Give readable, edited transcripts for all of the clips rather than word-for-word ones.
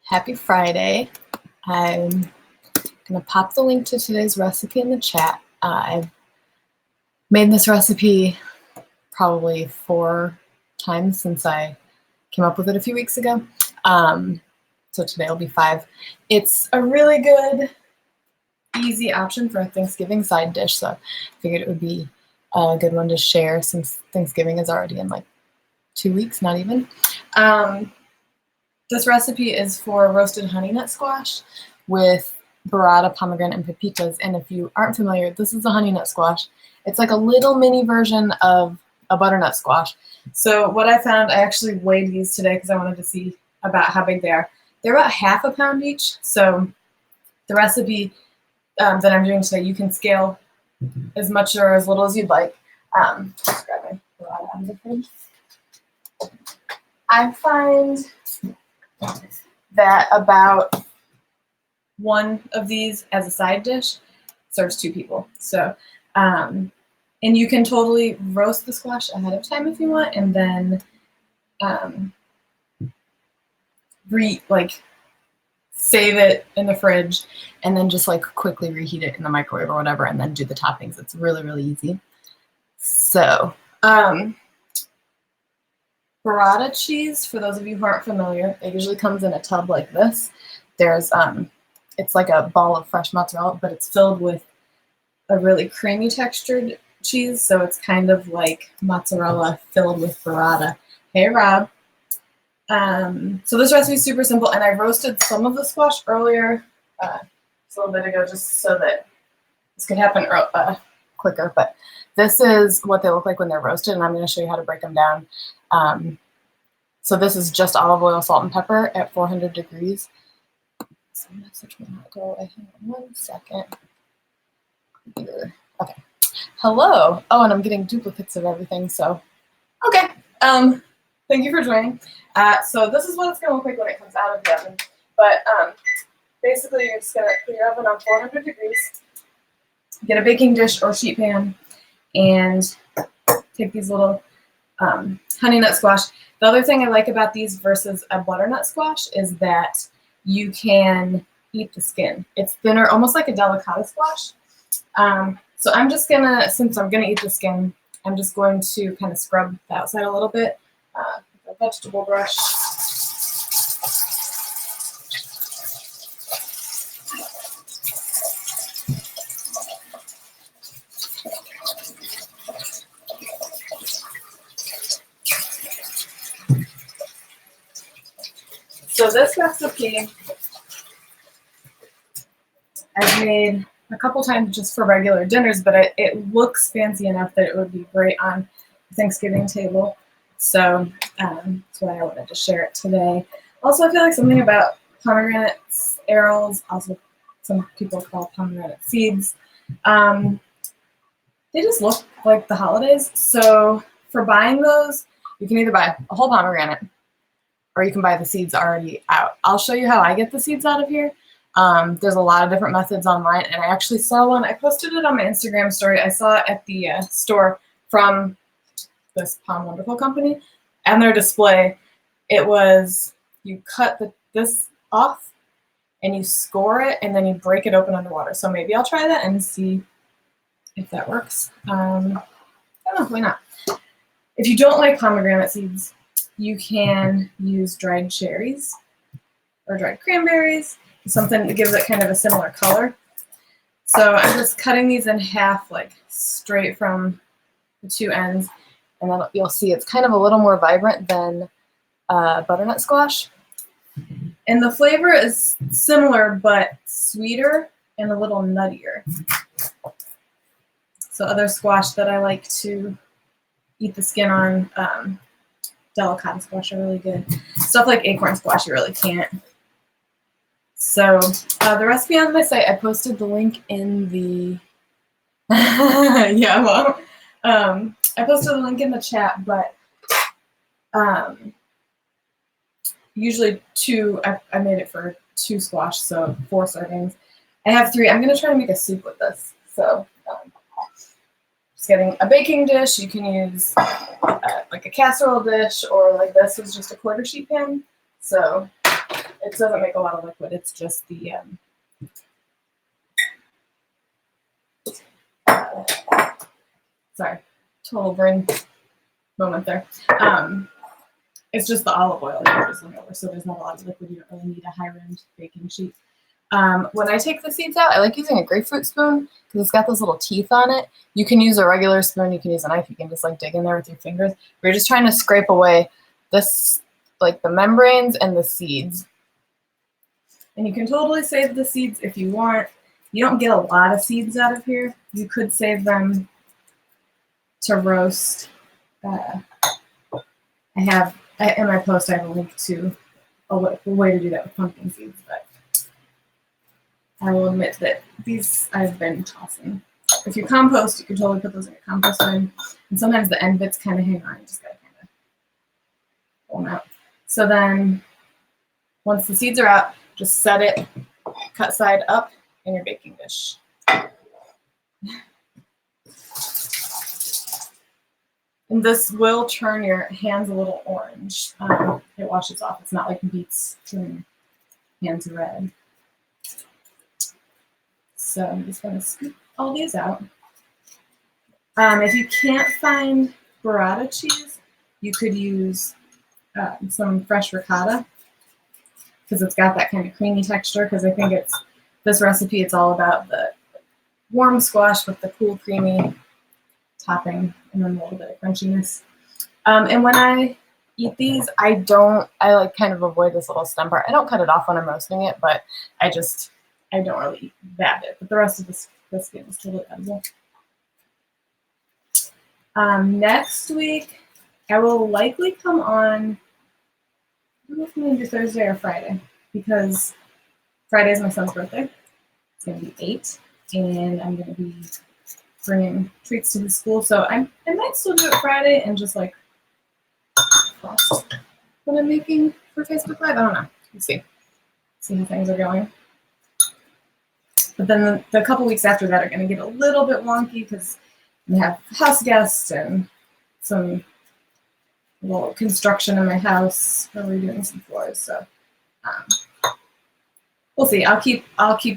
Happy Friday. I'm going to pop the link to today's recipe in the chat. I've made this recipe probably 4 times since I came up with it a few weeks ago. So today will be 5. It's a really good, easy option for a Thanksgiving side dish, so I figured it would be a good one to share since Thanksgiving is already in like 2 weeks, not even. This recipe is for roasted honeynut squash with burrata, pomegranate, and pepitas. And if you aren't familiar, this is a honeynut squash. It's like a little mini version of a butternut squash. So what I found, I actually weighed these today because I wanted to see about how big they are. They're about ½ a pound each. So the recipe that I'm doing today, you can scale as much or as little as you'd like. Just grab my burrata out of the fridge. I find that about 1 of these as a side dish serves 2 people. So, and you can totally roast the squash ahead of time if you want, and then save it in the fridge, and then just like quickly reheat it in the microwave or whatever, and then do the toppings. It's really, really easy. So, burrata cheese, for those of you who aren't familiar, it usually comes in a tub like this. There's, it's like a ball of fresh mozzarella, but it's filled with a really creamy textured cheese, so it's kind of like mozzarella filled with burrata. Hey, Rob. So this recipe is super simple, and I roasted some of the squash earlier, just a little bit ago, just so that this could happen quicker, but this is what they look like when they're roasted, and I'm going to show you how to break them down. So this is just olive oil, salt, and pepper at 400 degrees. So message will not go away. Hang on 1 second. Computer. Okay. Hello. Oh, and I'm getting duplicates of everything, so okay. Thank you for joining. So this is what it's going to look like when it comes out of the oven. But basically, you're just going to put your oven on 400 degrees, get a baking dish or sheet pan, and take these little honey nut squash. The other thing I like about these versus a butternut squash is that you can eat the skin. It's thinner, almost like a delicata squash. So I'm just gonna, since I'm gonna eat the skin, I'm just going to kind of scrub the outside a little bit with a vegetable brush. So this recipe I've made a couple times just for regular dinners, but it looks fancy enough that it would be great on the Thanksgiving table. So that's why I wanted to share it today. Also, I feel like something about pomegranates, arils, also some people call pomegranate seeds. They just look like the holidays. So for buying those, you can either buy a whole pomegranate, or you can buy the seeds already out. I'll show you how I get the seeds out of here. There's a lot of different methods online, and I actually saw one. I posted it on my Instagram story. I saw it at the store from this Palm Wonderful company, and their display, it was you cut this off, and you score it, and then you break it open underwater. So maybe I'll try that and see if that works. I don't know, why not? If you don't like pomegranate seeds, you can use dried cherries or dried cranberries, something that gives it kind of a similar color. So I'm just cutting these in half, like straight from the 2 ends, and then you'll see it's kind of a little more vibrant than butternut squash. And the flavor is similar, but sweeter and a little nuttier. So other squash that I like to eat the skin on, delicata squash are really good. Stuff like acorn squash, you really can't. So the recipe on my site, I posted the link in the yeah, well, I posted the link in the chat, but usually 2. I made it for 2 squash, so 4 servings. I have 3. I'm gonna try to make a soup with this. So just getting a baking dish. You can use like a casserole dish, or like this is just a quarter sheet pan. So it doesn't make a lot of liquid. It's just the sorry, total brain moment there. It's just the olive oil that you're drizzling over, so there's not a lot of liquid. You don't really need a high-rimmed baking sheet. When I take the seeds out, I like using a grapefruit spoon because it's got those little teeth on it. You can use a regular spoon, you can use a knife, you can just like dig in there with your fingers. We're just trying to scrape away this, like the membranes and the seeds. And you can totally save the seeds if you want. You don't get a lot of seeds out of here. You could save them to roast. In my post, I have a link to a way to do that with pumpkin seeds, but I will admit that these I've been tossing. If you compost, you can totally put those in your compost bin, and sometimes the end bits kind of hang on. You just gotta kind of pull them out. So then, once the seeds are out, just set it, cut side up in your baking dish. And this will turn your hands a little orange. It washes off. It's not like beets turning hands red. So I'm just going to scoop all these out. If you can't find burrata cheese, you could use some fresh ricotta because it's got that kind of creamy texture. Because I think this recipe, it's all about the warm squash with the cool, creamy topping and then a little bit of crunchiness. And when I eat these, I like kind of avoid this little stem part. I don't cut it off when I'm roasting it, but I don't really eat that bit. But the rest of the skin is totally edible. Next week, I will likely come on, I don't know if I'm going to do Thursday or Friday, because Friday is my son's birthday. It's going to be 8, and I'm going to be bringing treats to his school. So I might still do it Friday and just like frost what I'm making for Facebook Live. I don't know. We'll see. See how things are going. But then the couple weeks after that are going to get a little bit wonky because we have house guests and some little construction in my house. We're redoing some floors. So we'll see. I'll keep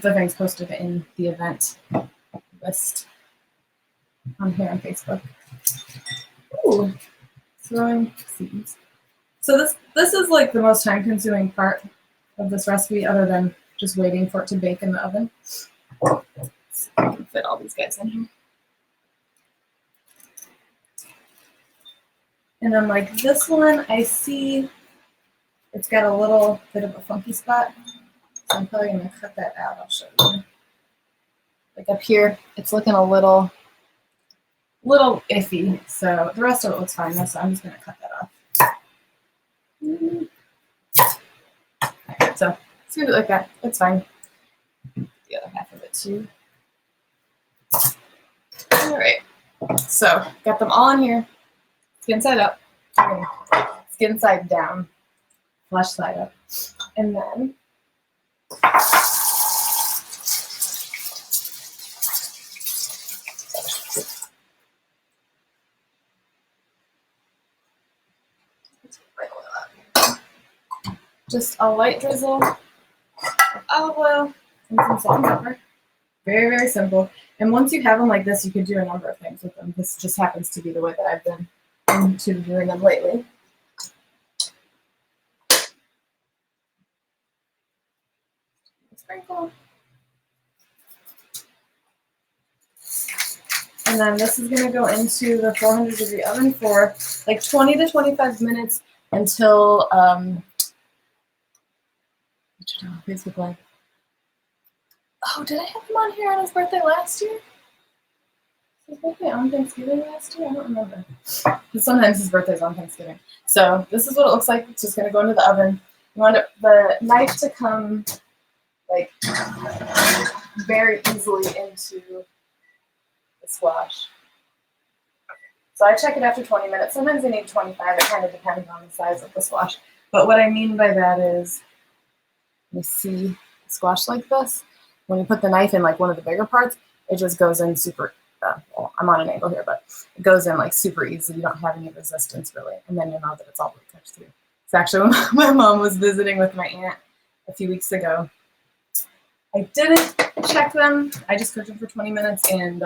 the things posted in the event list on here on Facebook. Ooh, throwing seeds. So this is like the most time-consuming part of this recipe, other than just waiting for it to bake in the oven. So I can fit all these guys in here. And then like this one, I see it's got a little bit of a funky spot. So I'm probably gonna cut that out. I'll show you. Like up here, it's looking a little iffy. So the rest of it looks fine though, so I'm just gonna cut that off. Okay, so let's leave it like that. It's fine. The other half of it too. All right. So got them all in here. Skin side up. Skin side down. Flesh side up. And then just a light drizzle of olive oil and some salt and pepper. Very, very simple. And once you have them like this, you can do a number of things with them. This just happens to be the way that I've been into doing them lately. Sprinkle. And then this is going to go into the 400-degree oven for like 20 to 25 minutes until Facebook Live. Oh, did I have him on here on his birthday last year? His birthday on Thanksgiving last year? I don't remember. But sometimes his birthday's on Thanksgiving. So this is what it looks like. It's just going to go into the oven. You want the knife to come like very easily into the squash. So I check it after 20 minutes. Sometimes I need 25. It kind of depends on the size of the squash. But what I mean by that is, you see squash like this. When you put the knife in like one of the bigger parts, it just goes in super, well, I'm on an angle here, but it goes in like super easy. You don't have any resistance really. And then you know that it's all the way cut through. It's actually when my mom was visiting with my aunt a few weeks ago. I didn't check them. I just cooked them for 20 minutes and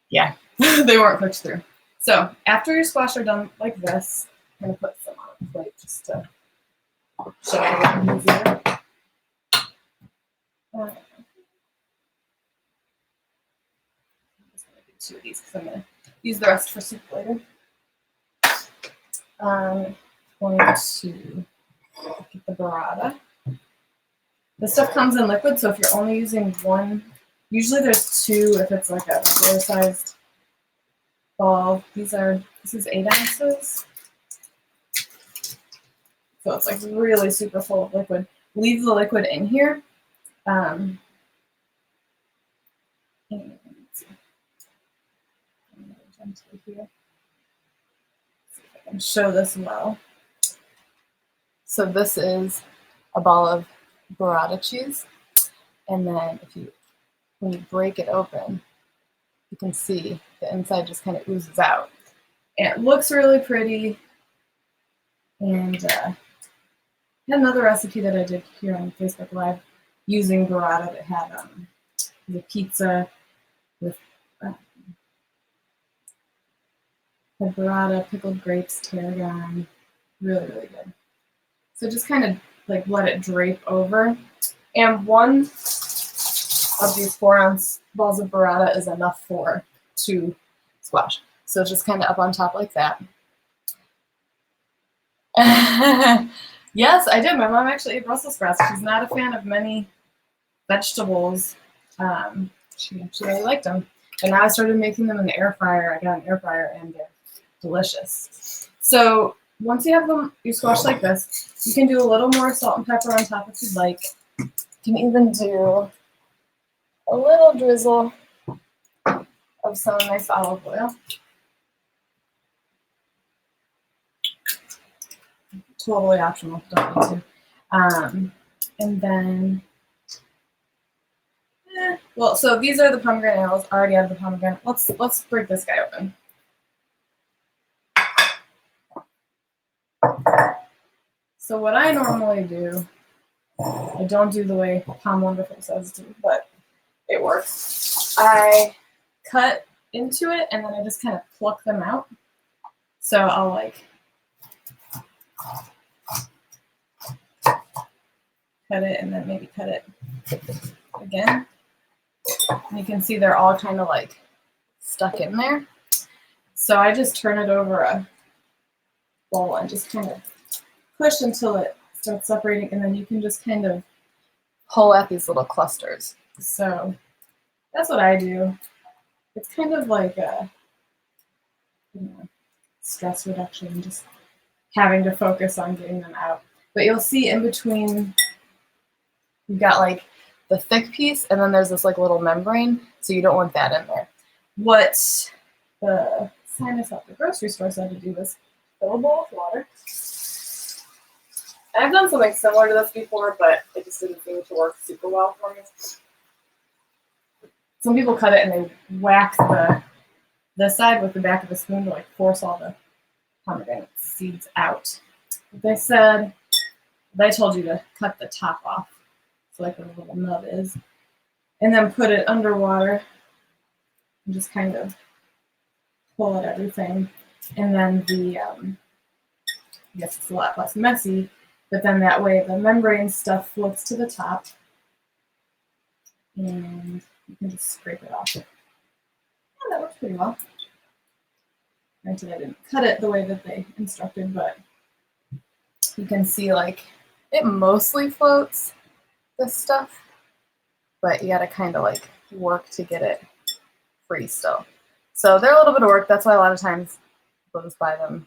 yeah, they weren't cooked through. So after your squash are done like this, I'm going to put some on the plate just to show you a little easier. I'm just going to do 2 of these because I'm going to use the rest for soup later. I'm going to get the burrata. This stuff comes in liquid, so if you're only using one, usually there's 2 if it's like a regular sized ball. This is 8 ounces. So it's like really super full of liquid. Leave the liquid in here. And let's see. Here. See if I can show this well. So this is a ball of burrata cheese. And then when you break it open, you can see the inside just kind of oozes out. And it looks really pretty. And I had another recipe that I did here on Facebook Live using burrata that had the pizza with the burrata, pickled grapes, tarragon. Really, really good. So just kind of like let it drape over. And 1 of these 4-ounce balls of burrata is enough for 2 squash. So just kind of up on top like that. Yes, I did. My mom actually ate Brussels sprouts. She's not a fan of many vegetables. She actually really liked them. And now I started making them in the air fryer. I got an air fryer and they're delicious. So once you have them, you squash like this, you can do a little more salt and pepper on top if you'd like. You can even do a little drizzle of some nice olive oil. Totally optional, don't need to. And then, well, so these are the pomegranate arrows already out of the pomegranate. Let's break this guy open. So what I normally do, I don't do the way Tom Wonderful says to, but it works. I cut into it and then I just kind of pluck them out. So I'll like cut it and then maybe cut it again. And you can see they're all kind of like stuck in there. So I just turn it over a bowl and just kind of push until it starts separating, and then you can just kind of pull at these little clusters. So that's what I do. It's kind of like a stress reduction, just having to focus on getting them out. But you'll see in between, you've got like the thick piece, and then there's this like little membrane, so you don't want that in there. What the scientist at the grocery store said to do was fill a bowl with water. And I've done something similar to this before, but it just didn't seem to work super well for me. Some people cut it and they whack the side with the back of the spoon to like force all the pomegranate seeds out. But they said, they told you to cut the top off, so like where the little nub is, and then put it underwater and just kind of pull at everything. And then I guess it's a lot less messy, but then that way the membrane stuff floats to the top and you can just scrape it off. Oh, that works pretty well. Granted, I didn't cut it the way that they instructed, but you can see like it mostly floats, this stuff, but you gotta kind of like work to get it free still. So they're a little bit of work. That's why a lot of times people just buy them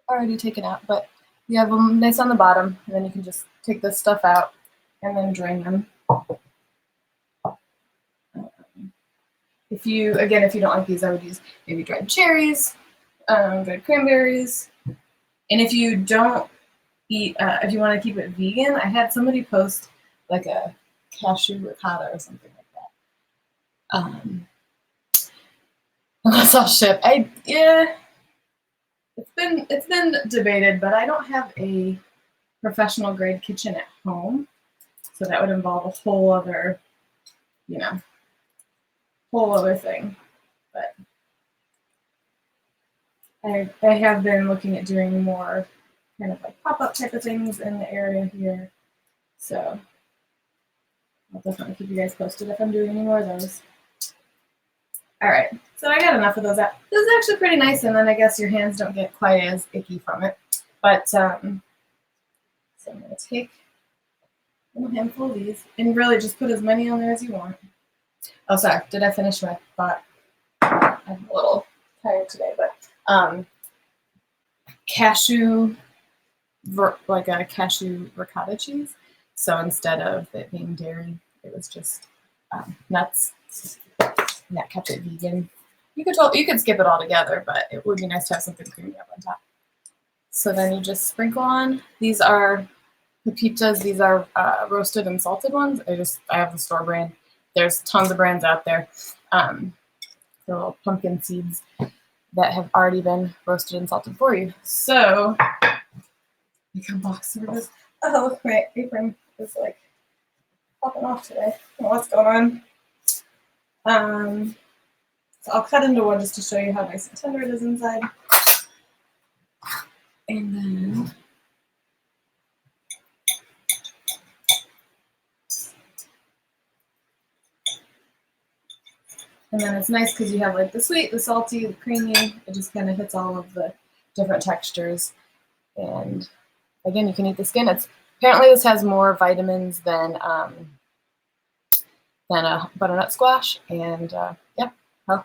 already taken out, but you have them nice on the bottom, and then you can just take this stuff out and then drain them. If you don't like these, I would use maybe dried cherries, dried cranberries. And if you don't eat, if you want to keep it vegan, I had somebody post like a cashew ricotta or something like that. Unless I'll ship. It's been debated, but I don't have a professional grade kitchen at home. So that would involve a whole other, you know, whole other thing. But I have been looking at doing more kind of like pop-up type of things in the area here. So I'll definitely keep you guys posted if I'm doing any more of those. All right, so I got enough of those out. This is actually pretty nice, and then I guess your hands don't get quite as icky from it. But so I'm gonna take a little handful of these and really just put as many on there as you want. Oh, sorry, did I finish my thought? I'm a little tired today, but cashew, like a cashew ricotta cheese. So instead of it being dairy, it was just nuts. And that kept it vegan. You could skip it all together, but it would be nice to have something creamy up on top. So then you just sprinkle on. These are Pepitas. These are roasted and salted ones. I have the store brand. There's tons of brands out there. The little pumpkin seeds that have already been roasted and salted for you. So you can box through this. Oh, look, my apron is like popping off today. I don't know what's going on. So I'll cut into one just to show you how nice and tender it is inside. And then it's nice because you have like the sweet, the salty, the creamy. It just kind of hits all of the different textures. And again, you can eat the skin. Apparently this has more vitamins than a butternut squash. And yeah, well,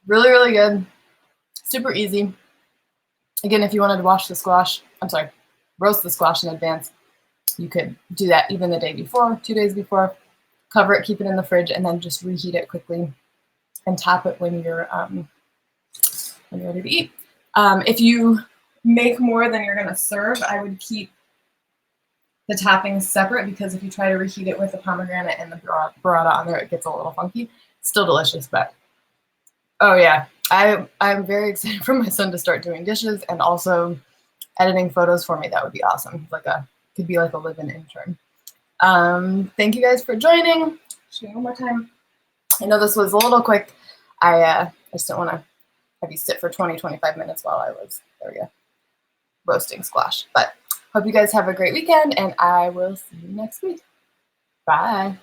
really, really good. Super easy. Again, if you wanted to roast the squash in advance, you could do that even the day before, 2 days before. Cover it, keep it in the fridge, and then just reheat it quickly and top it when you're ready to eat. If you make more than you're going to serve, I would keep the toppings separate, because if you try to reheat it with the pomegranate and the burrata on there, it gets a little funky. It's still delicious, but oh yeah, I'm very excited for my son to start doing dishes and also editing photos for me. That would be awesome. Could be like a live-in intern. Thank you guys for joining. Show you one more time. I know this was a little quick. I just don't want to have you sit for 20-25 minutes while I was, there we go, roasting squash. But hope you guys have a great weekend, and I will see you next week. Bye.